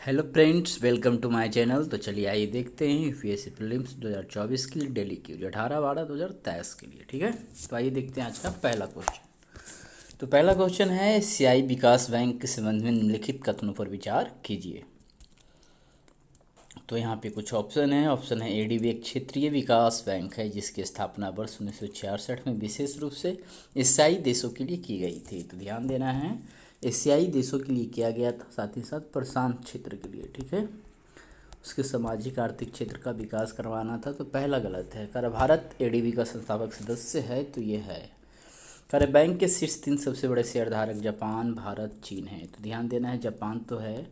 Hello friends, welcome to my channel. तो चलिए आइए देखते हैं यूपीएससी प्रीलिम्स 2024 के लिए डेली की 18/12/2023 के लिए। ठीक है, तो आइए देखते हैं आज का पहला क्वेश्चन। तो पहला क्वेश्चन है, एशियाई विकास बैंक के संबंध में निम्नलिखित कथनों पर विचार कीजिए। तो यहाँ पे कुछ ऑप्शन है। ऑप्शन है एडीबी एक क्षेत्रीय विकास बैंक है जिसकी स्थापना वर्ष 1966 में विशेष रूप से एशियाई देशों के लिए की गई थी। तो ध्यान देना है, एशियाई देशों के लिए किया गया था, साथ ही साथ प्रशांत क्षेत्र के लिए। ठीक है, उसके सामाजिक आर्थिक क्षेत्र का विकास करवाना था। तो पहला गलत है। कर भारत एडीबी का संस्थापक सदस्य है, तो ये है। कर बैंक के शीर्ष 3 सबसे बड़े शेयरधारक जापान, भारत, चीन है। तो ध्यान देना है, जापान तो है,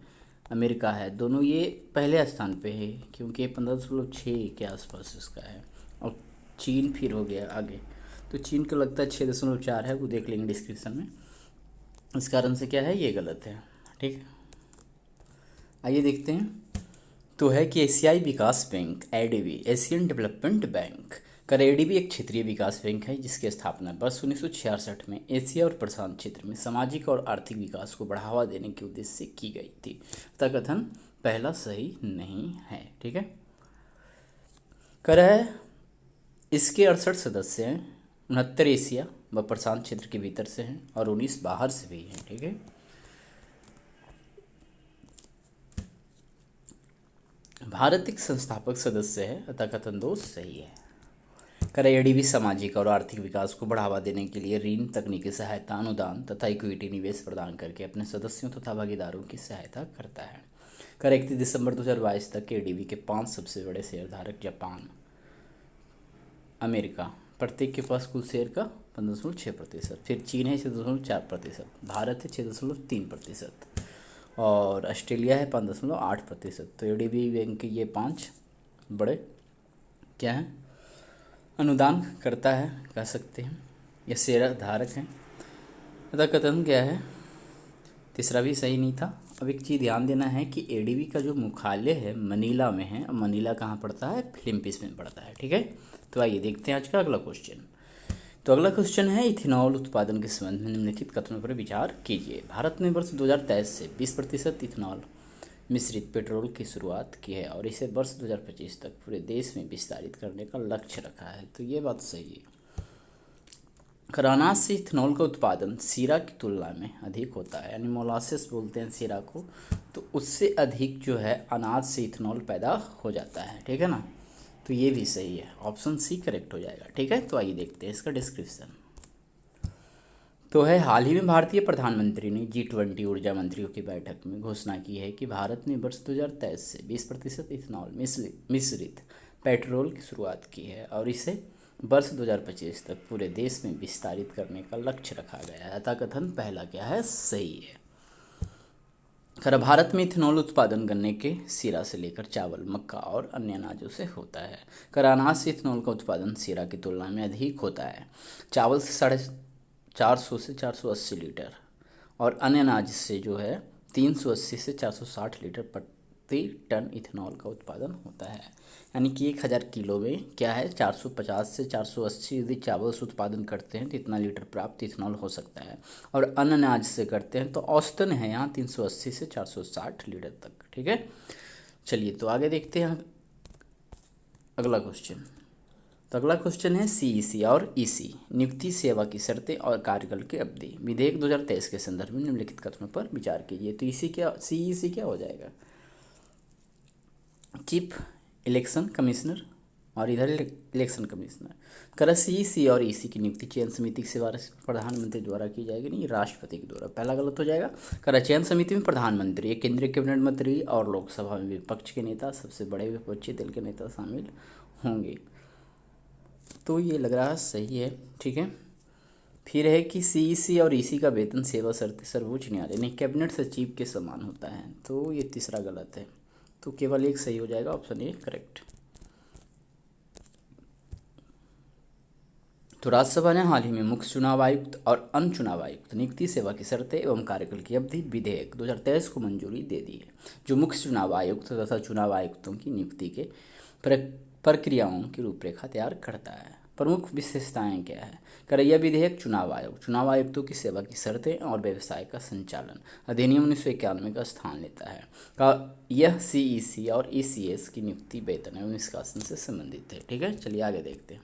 अमेरिका है, दोनों ये पहले स्थान पे है क्योंकि 15.6 के आसपास इसका है, और चीन फिर हो गया आगे। तो चीन को लगता है 6.4 है, वो देख लेंगे डिस्क्रिप्शन में। इस कारण से क्या है, ये गलत है। ठीक है, आइए देखते हैं। तो है कि एशियाई विकास bank ADB, Asian Development Bank. कर एडीबी एक क्षेत्रीय विकास बैंक है जिसकी स्थापना वर्ष 1966 में एशिया और प्रशांत क्षेत्र में सामाजिक और आर्थिक विकास को बढ़ावा देने के उद्देश्य से की गई थी। तथा कथन पहला सही नहीं है। ठीक है, कर है इसके 68 सदस्य हैं, 69 एशिया व प्रशांत क्षेत्र के भीतर से हैं और 19 बाहर से भी हैं। ठीक है, भारत एक संस्थापक सदस्य है, अतः कथन 2 सही है। कर एडीबी सामाजिक और आर्थिक विकास को बढ़ावा देने के लिए ऋण, तकनीकी सहायता, अनुदान तथा इक्विटी निवेश प्रदान करके अपने सदस्यों तथा भागीदारों की सहायता करता है। कर 31 दिसंबर 2022 तक एडीबी के 5 सबसे बड़े शेयरधारक जापान, अमेरिका, प्रत्येक के पास कुल शेयर का 15.6%, फिर चीन है 6.4%, भारत है 6.3%, और ऑस्ट्रेलिया है 5.8%। तो एडीबी बैंक के ये 5 बड़े क्या हैं, अनुदान करता है कह सकते हैं, या शेयर धारक हैं। अतः कथन क्या है, तीसरा भी सही नहीं था। अब एक चीज़ ध्यान देना है कि एडीबी का जो मुख्यालय है मनीला में है, और मनीला कहाँ पड़ता है, फिलीपींस में पड़ता है। ठीक है, तो आइए देखते हैं आज का अगला क्वेश्चन। तो अगला क्वेश्चन है, इथेनॉल उत्पादन के संबंध में निम्नलिखित कथनों पर विचार कीजिए। भारत ने वर्ष 2023 से 20% इथेनॉल मिश्रित पेट्रोल की शुरुआत की है और इसे वर्ष 2025 तक पूरे देश में विस्तारित करने का लक्ष्य रखा है। तो ये बात सही है। अनाज से इथेनॉल का उत्पादन शीरा की तुलना में अधिक होता है, यानी मोलासेस बोलते हैं शीरा को, तो उससे अधिक जो है अनाज से इथेनॉल पैदा हो जाता है। ठीक है ना, तो ये भी सही है, ऑप्शन सी करेक्ट हो जाएगा। ठीक है, तो आइए देखते हैं इसका डिस्क्रिप्शन। तो है, हाल ही में भारतीय प्रधानमंत्री ने G20 ऊर्जा मंत्रियों की बैठक में घोषणा की है कि भारत ने वर्ष 2023 से 20% इथेनॉल मिश्रित पेट्रोल की शुरुआत की है और इसे वर्ष 2025 तक पूरे देश में विस्तारित करने का लक्ष्य रखा गया है। अतः कथन पहला क्या है, सही है। खैर, भारत में इथेनॉल उत्पादन गन्ने के शीरा से लेकर चावल, मक्का और अन्य अनाजों से होता है। खैर, अनाज से इथेनॉल का उत्पादन शीरा की तुलना में अधिक होता है। चावल से 450 से 480 लीटर और अन्य अनाज से जो है 380 से 460 लीटर प्रति टन इथेनॉल का उत्पादन होता है। यानी कि 1000 किलो में क्या है, 450 से 480 यदि चावल से उत्पादन करते हैं तो इतना लीटर प्राप्त इथेनॉल हो सकता है, और अन्य अनाज से करते हैं तो औसतन है यहाँ 380 से 460 लीटर तक। ठीक है, चलिए तो आगे देखते हैं अगला क्वेश्चन। तो अगला क्वेश्चन है, सीईसी और ईसी नियुक्ति, सेवा की शर्तें और कार्यकाल की अवधि विधेयक 2023 के संदर्भ में निम्नलिखित कथनों पर विचार कीजिए। तो ईसी क्या, सीईसी क्या हो जाएगा, चीफ इलेक्शन कमिश्नर, और इधर इलेक्शन कमिश्नर। कर सीईसी और ईसी की नियुक्ति चयन समिति की सेवा प्रधानमंत्री द्वारा की जाएगी, नहीं राष्ट्रपति के द्वारा। पहला गलत हो जाएगा। कर चयन समिति में प्रधानमंत्री, एक केंद्रीय कैबिनेट मंत्री और लोकसभा में विपक्ष के नेता, सबसे बड़े विपक्षी दल के नेता शामिल होंगे। तो ये लग रहा है सही है। ठीक है, फिर है कि सीईसी और ईसी का वेतन सेवा शर्तें सर्वोच्च न्यायालय यानी कैबिनेट सचिव के समान होता है। तो ये तीसरा गलत है, तो केवल एक सही हो जाएगा, ऑप्शन ए करेक्ट। तो राज्यसभा ने हाल ही में मुख्य चुनाव आयुक्त और अन्य चुनाव आयुक्त नियुक्ति, सेवा की शर्तें एवं कार्यकाल की अवधि विधेयक 2023 को मंजूरी दे दी है, जो मुख्य चुनाव आयुक्त तथा चुनाव आयुक्तों की नियुक्ति के प्रक्रियाओं की रूपरेखा तैयार करता है। प्रमुख विशेषताएं क्या है? करैया विधेयक, चुनाव आयोग, चुनाव आयुक्तों की सेवा की शर्तें और व्यवसाय का संचालन, अधिनियम 1991 का स्थान लेता है। का यह सीईसी और ईसीएस की नियुक्ति, वेतन एवं निष्कासन से संबंधित है। ठीक है, चलिए आगे देखते हैं।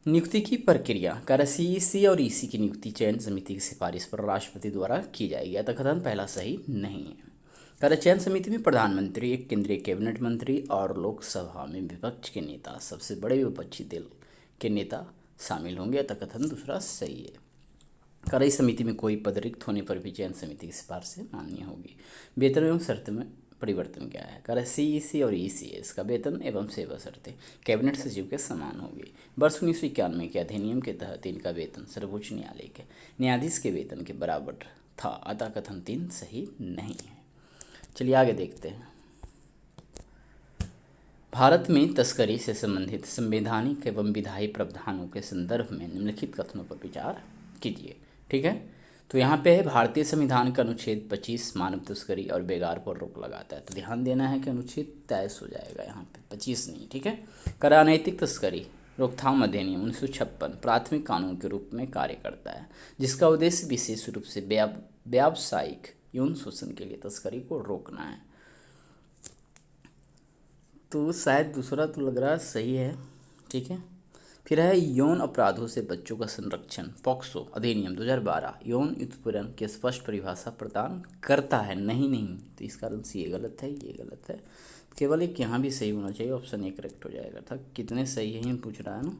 नियुक्ति की प्रक्रिया, कार्य सीईसी और ईसी की नियुक्ति चयन समिति की सिफारिश पर राष्ट्रपति द्वारा की जाएगी। अतः कथन पहला सही नहीं है। कार्य चयन समिति में प्रधानमंत्री, एक केंद्रीय कैबिनेट मंत्री और लोकसभा में विपक्ष के नेता, सबसे बड़े विपक्षी दल के नेता शामिल होंगे। अतः कथन दूसरा सही है। कार्य समिति में कोई पद रिक्त होने पर भी चयन समिति की सिफारिश मान्य होगी। वेतन एवं शर्त में परिवर्तन क्या है? कार्य सीईसी और ईसीएस का वेतन एवं सेवा शर्तें कैबिनेट सचिव के समान होगी। वर्ष 1991 के अधिनियम के तहत इनका वेतन सर्वोच्च न्यायालय के न्यायाधीश के वेतन के बराबर था। अतः कथन 3 सही नहीं है। चलिए आगे देखते हैं। भारत में तस्करी से संबंधित संवैधानिक एवं विधायी प्रावधानों के संदर्भ में निम्नलिखित कथनों पर विचार कीजिए। ठीक है, तो यहाँ पे है भारतीय संविधान का अनुच्छेद 25 मानव तस्करी और बेगार पर रोक लगाता है। तो ध्यान देना है कि अनुच्छेद 23 हो जाएगा यहाँ पे, 25 नहीं। ठीक है, करा अनैतिक तस्करी रोकथाम अधिनियम 1956 प्राथमिक कानून के रूप में कार्य करता है, जिसका उद्देश्य विशेष रूप से व्यावसायिक यौन शोषण के लिए तस्करी को रोकना है। तो शायद दूसरा तो लग रहा है सही है। ठीक है, फिर है यौन अपराधों से बच्चों का संरक्षण, पॉक्सो अधिनियम 2012 यौन उत्पीड़न की स्पष्ट परिभाषा प्रदान करता है। नहीं, तो इस कारण से ये गलत है, ये गलत है। केवल एक यहाँ भी सही होना चाहिए, ऑप्शन ए करेक्ट हो जाएगा था। कितने सही है ये पूछ रहा है ना।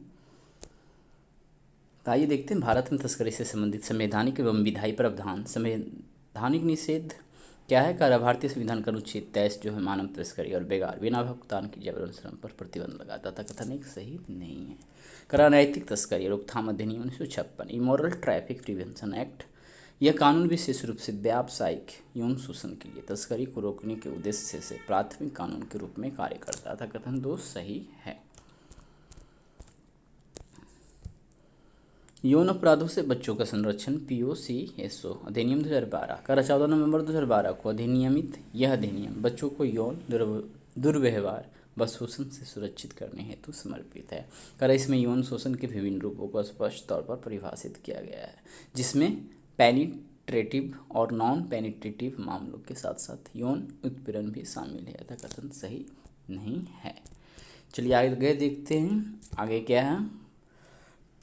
तो आइए देखते हैं भारत में तस्करी से संबंधित संवैधानिक एवं विधायी प्रावधान। संवैधानिक निषेध क्या है? कार्य भारतीय संविधान का अनुच्छेद 23 जो है मानव तस्करी और बेगार बिना भुगतान की जबरन श्रम पर प्रतिबंध लगाता था। कथन एक सही नहीं है। करा अनैतिक तस्करी रोकथाम अधिनियम 1956 इमोरल ट्रैफिक प्रिवेंशन एक्ट, यह कानून विशेष रूप से व्यावसायिक यौन शोषण के लिए तस्करी को रोकने के उद्देश्य से प्राथमिक कानून के रूप में कार्य करता था। कथन 2 सही है। यौन अपराधों से बच्चों का संरक्षण पीओसीएसओ अधिनियम 2012 करा 14 नवंबर 2012 को अधिनियमित। यह अधिनियम बच्चों को यौन दुर्व्यवहार व शोषण से सुरक्षित करने हेतु समर्पित है। करा इसमें यौन शोषण के विभिन्न रूपों को स्पष्ट तौर पर परिभाषित किया गया है, जिसमें पेनिट्रेटिव और नॉन पेनिट्रेटिव मामलों के साथ साथ यौन उत्पीड़न भी शामिल है। अतः कथन सही नहीं है। चलिए आगे देखते हैं। आगे क्या है?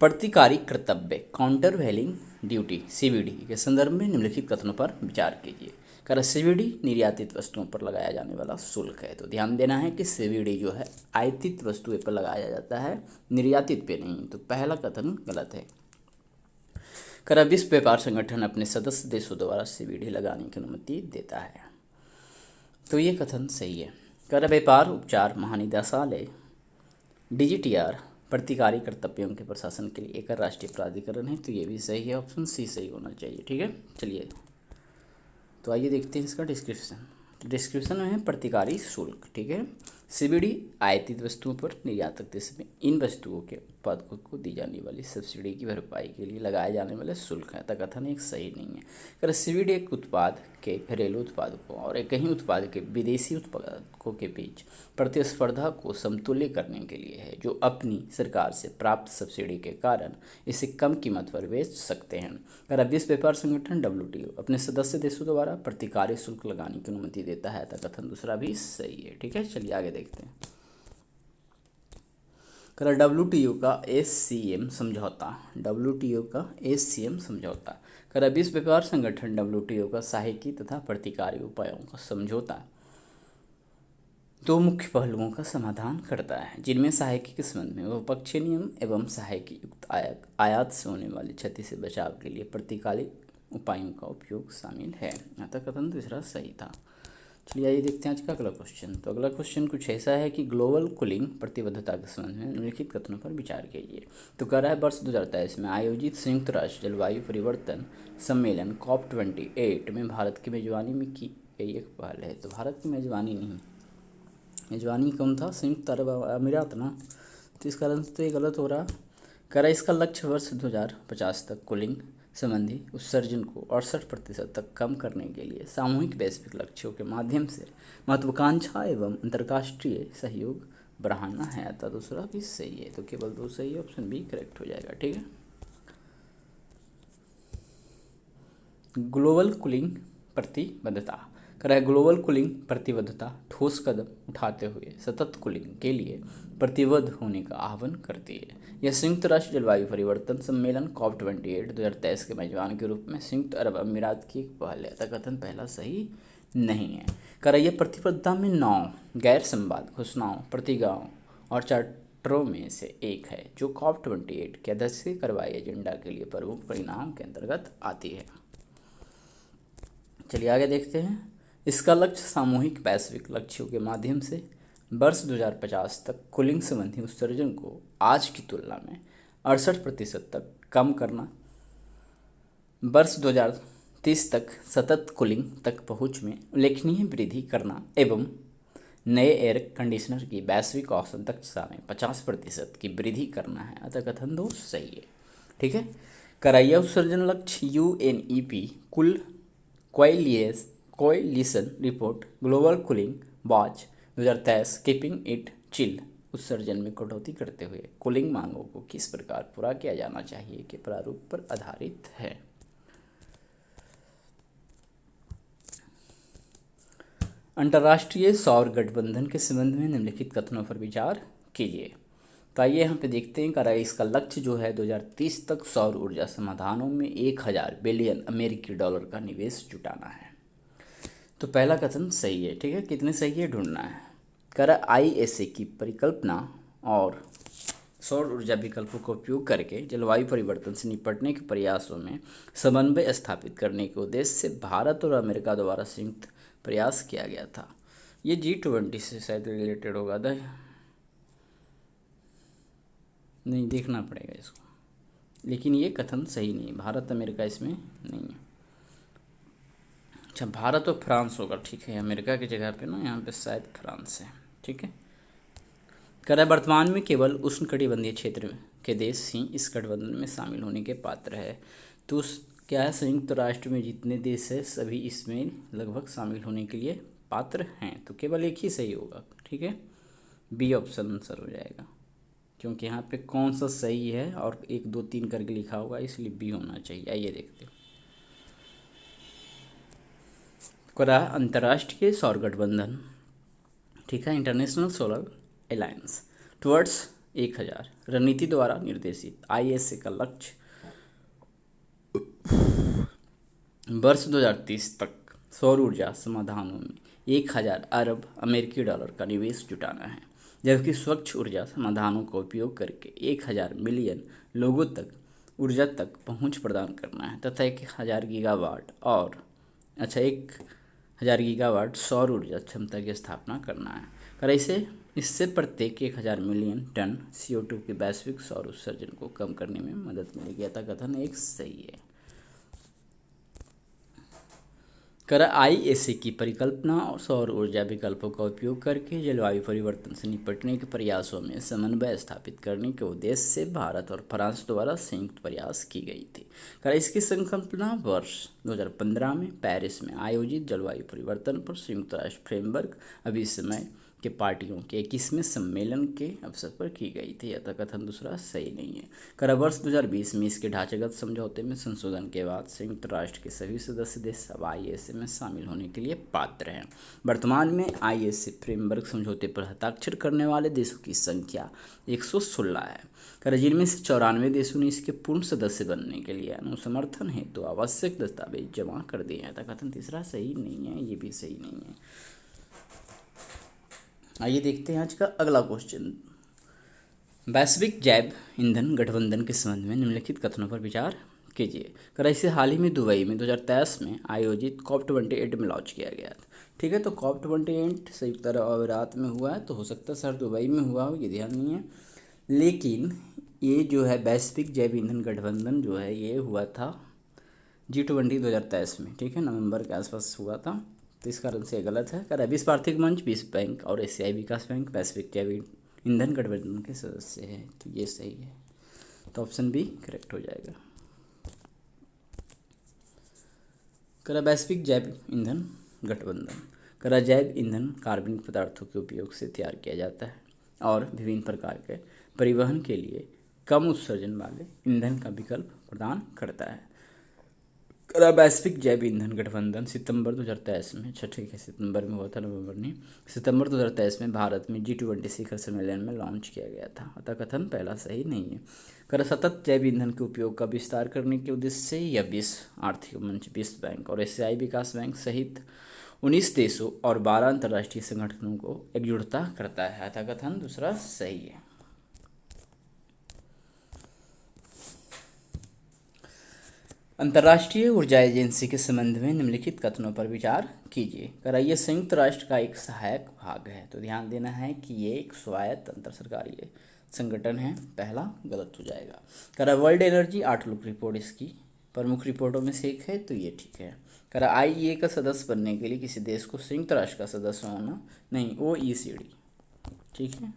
प्रतिकारी कर्तव्य काउंटर वैलिंग ड्यूटी सीवीडी के संदर्भ में निम्नलिखित कथनों पर विचार कीजिए। कारण सीवीडी निर्यातित वस्तुओं पर लगाया जाने वाला शुल्क है। तो ध्यान देना है कि सीवीडी जो है आयातित वस्तुओं पर लगाया जाता है, निर्यातित पे नहीं। तो पहला कथन गलत है। करा विश्व व्यापार संगठन अपने सदस्य देशों द्वारा सीवीडी लगाने की अनुमति देता है। तो ये कथन सही है। करा व्यापार उपचार महानिदेशालय डीजीटीआर प्रतिकारी कर्तव्यों के प्रशासन के लिए एक राष्ट्रीय प्राधिकरण है। तो ये भी सही है, ऑप्शन सी सही होना चाहिए। ठीक है, चलिए तो आइए देखते हैं इसका डिस्क्रिप्शन। डिस्क्रिप्शन में है प्रतिकारी शुल्क। ठीक है, सीवीडी आयातित वस्तुओं पर निर्यातक देश में इन वस्तुओं के उत्पादकों को दी जाने वाली सब्सिडी की भरपाई के लिए लगाए जाने वाले शुल्क है। तक कथन एक सही नहीं है। अगर सीवीडी एक उत्पाद के घरेलू उत्पादकों और एक ही उत्पाद के विदेशी उत्पादकों के बीच प्रतिस्पर्धा को समतुल्य करने के लिए है, जो अपनी सरकार से प्राप्त सब्सिडी के कारण इसे कम कीमत पर बेच सकते हैं। अगर विश्व व्यापार संगठन WTO अपने सदस्य देशों द्वारा प्रतिकारी शुल्क लगाने की अनुमति देता है। तो कथन दूसरा भी सही है। ठीक है, चलिए आगे देखते हैं। WTO का SCM समझौता, WTO का SCM समझौता करा विश्व व्यापार संगठन WTO का सहायकी तथा प्रतिकारी उपायों का समझौता दो मुख्य पहलुओं का समाधान करता है, जिनमें सहायकी के संबंध में बहुपक्षीय नियम एवं सहायकी युक्त आयात से होने वाली क्षति से बचाव के लिए प्रतिकारी उपायों का उपयोग शामिल है। अतः कथन दूसरा सही था। चलिए आइए देखते हैं आज का अगला क्वेश्चन। तो अगला क्वेश्चन कुछ ऐसा है कि ग्लोबल कूलिंग प्रतिबद्धता के संबंध में निम्नलिखित कथनों पर विचार कीजिए। तो कह रहा है वर्ष 2023 में आयोजित संयुक्त राष्ट्र जलवायु परिवर्तन सम्मेलन COP28 में भारत की मेजबानी में की गई एक पहल है। तो भारत की मेजबानी नहीं, मेजबानी कौन था? संयुक्त अरब अमीरात ना। तो इस कारण से तो ये गलत हो रहा। कह रहा है इसका लक्ष्य वर्ष 2050 तक कूलिंग संबंधी उत्सर्जन को 68% तक कम करने के लिए सामूहिक वैश्विक लक्ष्यों के माध्यम से महत्वाकांक्षा एवं अंतर्राष्ट्रीय सहयोग बढ़ाना है, अतः दूसरा भी सही है। तो केवल दो सही है, ऑप्शन बी करेक्ट हो जाएगा। ठीक है। ग्लोबल कूलिंग प्रतिबद्धता कर है। ग्लोबल कूलिंग प्रतिबद्धता ठोस कदम उठाते हुए सतत कूलिंग के लिए प्रतिबद्ध होने का आह्वान करती है। यह संयुक्त राष्ट्र जलवायु परिवर्तन सम्मेलन COP28 2023 के मेजबान के रूप में संयुक्त अरब अमीरात की एक पहल है। अतः कथन पहला सही नहीं है। कर यह प्रतिबद्धता में 9 गैर संवाद घोषणाओं, प्रतिज्ञाओं और चार्टरों में से एक है, जो COP28 के अध्यक्ष के कार्रवाई एजेंडा के लिए प्रमुख परिणाम के अंतर्गत आती है। चलिए आगे देखते हैं। इसका लक्ष्य सामूहिक वैश्विक लक्ष्यों के माध्यम से वर्ष 2050 तक कूलिंग संबंधी उत्सर्जन को आज की तुलना में 68% तक कम करना, वर्ष 2030 तक सतत कूलिंग तक पहुंच में उल्लेखनीय वृद्धि करना एवं नए एयर कंडीशनर की वैश्विक औसत दक्षता में 50% की वृद्धि करना है। अतः कथन दो सही है। ठीक है। कराइया उत्सर्जन लक्ष्य UNEP कुल coalition report global cooling watch 2023 keeping it chill उत्सर्जन में कटौती करते हुए कूलिंग मांगों को किस प्रकार पूरा किया जाना चाहिए के प्रारूप पर आधारित है। अंतर्राष्ट्रीय सौर गठबंधन के संबंध में निम्नलिखित कथनों पर विचार कीजिए। तो आइए यहाँ पे देखते हैं। कारण इसका लक्ष्य जो है 2030 तक सौर ऊर्जा समाधानों में 1000 बिलियन अमेरिकी डॉलर का निवेश जुटाना है। तो पहला कथन सही है। ठीक है। कितने सही है ढूंढना है। कारण ISA की परिकल्पना और सौर ऊर्जा विकल्पों का उपयोग करके जलवायु परिवर्तन से निपटने के प्रयासों में समन्वय स्थापित करने के उद्देश्य से भारत और अमेरिका द्वारा संयुक्त प्रयास किया गया था। ये G20 से शायद रिलेटेड होगा था, नहीं देखना पड़ेगा इसको, लेकिन ये कथन सही नहीं है। भारत अमेरिका इसमें नहीं है। अच्छा, भारत और फ्रांस होगा। ठीक है। अमेरिका की जगह पे ना यहाँ पे शायद फ्रांस है। ठीक है। कह रहा है वर्तमान में केवल उष्णकटिबंधीय क्षेत्र के देश ही इस गठबंधन में शामिल होने के पात्र है। तो क्या है, संयुक्त राष्ट्र में जितने देश है सभी इसमें लगभग शामिल होने के लिए पात्र हैं। तो केवल एक ही सही होगा। ठीक है। बी ऑप्शन आंसर हो जाएगा, क्योंकि यहाँ पे कौन सा सही है और 1 2 3 करके लिखा होगा, इसलिए बी होना चाहिए। आइए देखते हैं। करा अंतर्राष्ट्रीय सौर गठबंधन। ठीक है। इंटरनेशनल सोलर अलायंस टुवर्ड्स 1000 रणनीति द्वारा निर्देशित ISA का लक्ष्य वर्ष 2030 तक सौर ऊर्जा समाधानों में 1000 अरब अमेरिकी डॉलर का निवेश जुटाना है, जबकि स्वच्छ ऊर्जा समाधानों का उपयोग करके 1000 मिलियन लोगों तक ऊर्जा तक पहुंच प्रदान करना है तथा 1000 गीगावाट और 1000 गीगावाट सौर ऊर्जा क्षमता की स्थापना करना है। कर इससे प्रत्येक 1000 मिलियन टन CO2 के वैश्विक सौर उत्सर्जन को कम करने में मदद मिलेगी। अतः कथन एक सही है। कर ISA की परिकल्पना और सौर ऊर्जा विकल्पों का उपयोग करके जलवायु परिवर्तन से निपटने के प्रयासों में समन्वय स्थापित करने के उद्देश्य से भारत और फ्रांस द्वारा संयुक्त प्रयास की गई थी। कर इसकी संकल्पना वर्ष 2015 में पेरिस में आयोजित जलवायु परिवर्तन पर संयुक्त राष्ट्र फ्रेमवर्क अभिसमय के पार्टियों के 21वें सम्मेलन के अवसर पर की गई थी। अतः कथन दूसरा सही नहीं है। कर वर्ष 2020 में इसके ढांचागत समझौते में संशोधन के बाद संयुक्त राष्ट्र के सभी सदस्य देश अब ISA में शामिल होने के लिए पात्र हैं। वर्तमान में ISA फ्रेमवर्क समझौते पर हस्ताक्षर करने वाले देशों की संख्या 116 है। कर जिनमें से 94 देशों ने इसके पूर्ण सदस्य बनने के लिए अनुसमर्थन हेतु तो आवश्यक दस्तावेज जमा कर दिए हैं। अतः कथन तीसरा सही नहीं है, ये भी सही नहीं है। आइए देखते हैं आज का अगला क्वेश्चन। वैश्विक जैव ईंधन गठबंधन के संबंध में निम्नलिखित कथनों पर विचार कीजिए। कर इसे हाल ही में दुबई में 2023 में आयोजित COP28 में लॉन्च किया गया था। ठीक है। तो COP28 संयुक्त अरब अमीरात में हुआ है, तो हो सकता है सर दुबई में हुआ हो, ये ध्यान नहीं है। लेकिन ये जो है वैश्विक जैव ईंधन गठबंधन जो है ये हुआ था G20 2023 में। ठीक है। नवंबर के आसपास हुआ था, तो इस कारण से गलत है। कर विश्व आर्थिक मंच, विश्व बैंक और एशियाई विकास बैंक वैश्विक जैव ईंधन गठबंधन के सदस्य हैं, तो ये सही है। तो ऑप्शन बी करेक्ट हो जाएगा। कर वैश्विक जैव ईंधन गठबंधन। कर जैव ईंधन कार्बनिक पदार्थों के उपयोग से तैयार किया जाता है। और विभिन्न प्रकार के परिवहन के लिए कम उत्सर्जन वाले ईंधन का विकल्प प्रदान करता है। वैश्विक जैव ईंधन गठबंधन सितंबर 2023 में, अच्छा ठीक है, सितंबर में हुआ था, नवंबर नहीं, सितंबर 2023 में भारत में G20 शिखर सम्मेलन में लॉन्च किया गया था। अतः कथन पहला सही नहीं है। सतत जैव ईंधन के उपयोग का विस्तार करने के उद्देश्य से यह विश्व आर्थिक मंच, विश्व बैंक और एशियाई विकास बैंक सहित 19 देशों और 12 अंतर्राष्ट्रीय संगठनों को एकजुटता करता है। अतः कथन दूसरा सही है। अंतर्राष्ट्रीय ऊर्जा एजेंसी के संबंध में निम्नलिखित कथनों पर विचार कीजिए। यह संयुक्त राष्ट्र का एक सहायक भाग है, तो ध्यान देना है कि ये एक स्वायत्त अंतर सरकारी संगठन है, पहला गलत हो जाएगा। वर्ल्ड एनर्जी आउटलुक रिपोर्ट इसकी प्रमुख रिपोर्टों में से एक है, तो ये ठीक है। IEA का सदस्य बनने के लिए किसी देश को संयुक्त राष्ट्र का सदस्य होना नहीं, OECD, ठीक है,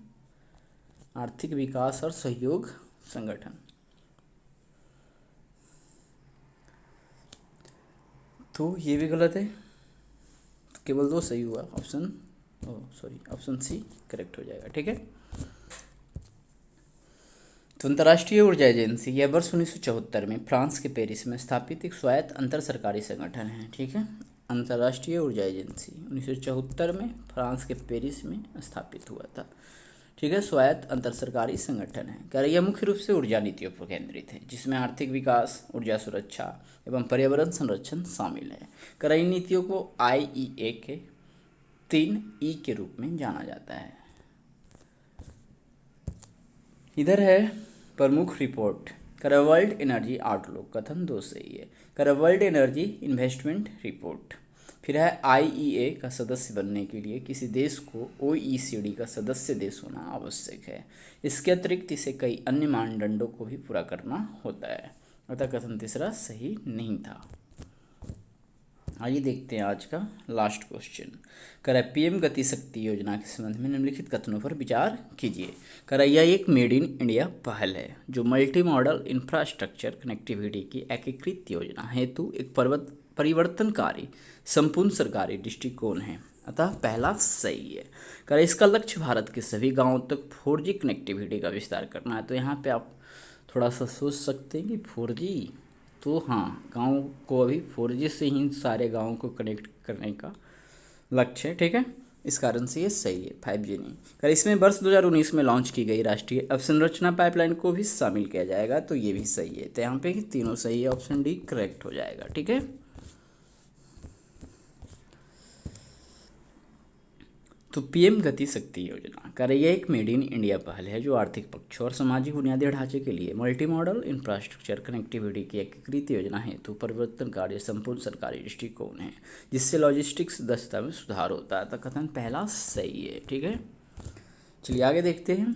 आर्थिक विकास और सहयोग संगठन। तो ये भी गलत है, तो केवल 2 सही हुआ, ऑप्शन सी करेक्ट हो जाएगा, ठीक है। तो अंतर्राष्ट्रीय ऊर्जा एजेंसी यह वर्ष 1974 में फ्रांस के पेरिस में स्थापित एक स्वायत्त अंतर सरकारी संगठन है, ठीक है। अंतर्राष्ट्रीय ऊर्जा एजेंसी 1974 में फ्रांस के पेरिस में स्थापित हुआ था, ठीक है, स्वायत्त अंतर सरकारी संगठन है। यह मुख्य रूप से ऊर्जा नीतियों पर केंद्रित है, जिसमें आर्थिक विकास, ऊर्जा सुरक्षा एवं पर्यावरण संरक्षण शामिल है। इन नीतियों को IEA के 3E के रूप में जाना जाता है। इधर है प्रमुख रिपोर्ट। वर्ल्ड एनर्जी आउटलुक, कथन 2 सही है। World energy investment report. फिर है IEA का सदस्य बनने के लिए किसी देश को OECD का सदस्य देश होना आवश्यक है। इसके अतिरिक्त इसे कई अन्य मानदंडों को भी पूरा करना होता है। अतः कथन तीसरा सही नहीं था। आइए देखते हैं आज का लास्ट क्वेश्चन। PM गति शक्ति योजना के संबंध में निम्नलिखित कथनों पर विचार कीजिए। यह एक मेड इन इंडिया पहल है जो मल्टी मॉडल इंफ्रास्ट्रक्चर कनेक्टिविटी की एकीकृत योजना हेतु एक परिवर्तनकारी संपूर्ण सरकारी दृष्टिकोण है। अतः पहला सही है। इसका लक्ष्य भारत के सभी गांवों तक 4G कनेक्टिविटी का विस्तार करना है। तो यहाँ पे आप थोड़ा सा सोच सकते हैं कि 4G, तो हाँ, गांव को अभी 4G से ही सारे गांवों को कनेक्ट करने का लक्ष्य है, ठीक है। इस कारण से ये सही है, 5G नहीं। इसमें वर्ष 2019 में लॉन्च की गई राष्ट्रीय अवसंरचना पाइपलाइन को भी शामिल किया जाएगा, तो ये भी सही है। तो यहाँ पे तीनों सही है, ऑप्शन डी करेक्ट हो जाएगा, ठीक है। तो PM गति शक्ति योजना यह एक मेड इन इंडिया पहल है जो आर्थिक पक्ष और सामाजिक बुनियादी ढांचे के लिए मल्टी मॉडल इंफ्रास्ट्रक्चर कनेक्टिविटी की एकीकृत योजना हेतु परिवर्तनकारी संपूर्ण सरकारी दृष्टिकोण है, जिससे लॉजिस्टिक्स दक्षता में सुधार होता है। तो कथन पहला सही है, ठीक है। चलिए आगे देखते हैं।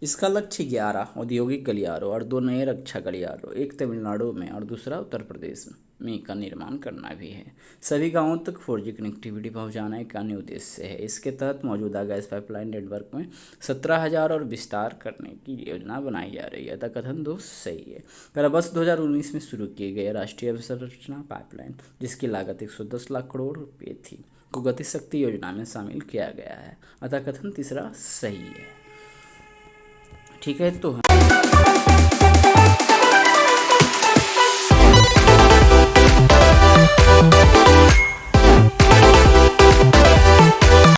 इसका लक्ष्य 11 औद्योगिक गलियारों और 2 नए रक्षा गलियारों, एक तमिलनाडु में और दूसरा उत्तर प्रदेश में का निर्माण करना भी है। सभी गांवों तक 4G कनेक्टिविटी पहुंचाना एक अन्य उद्देश्य है। इसके तहत मौजूदा गैस पाइपलाइन नेटवर्क में 17,000 और विस्तार करने की योजना बनाई जा रही है। कथन 2 सही है। वर्ष 2019 में शुरू किए गए राष्ट्रीय अवसंरचना पाइपलाइन, जिसकी लागत 110 लाख करोड़ रुपये थी, को गति शक्ति योजना में शामिल किया गया है। अतः कथन तीसरा सही है, ठीक है। तो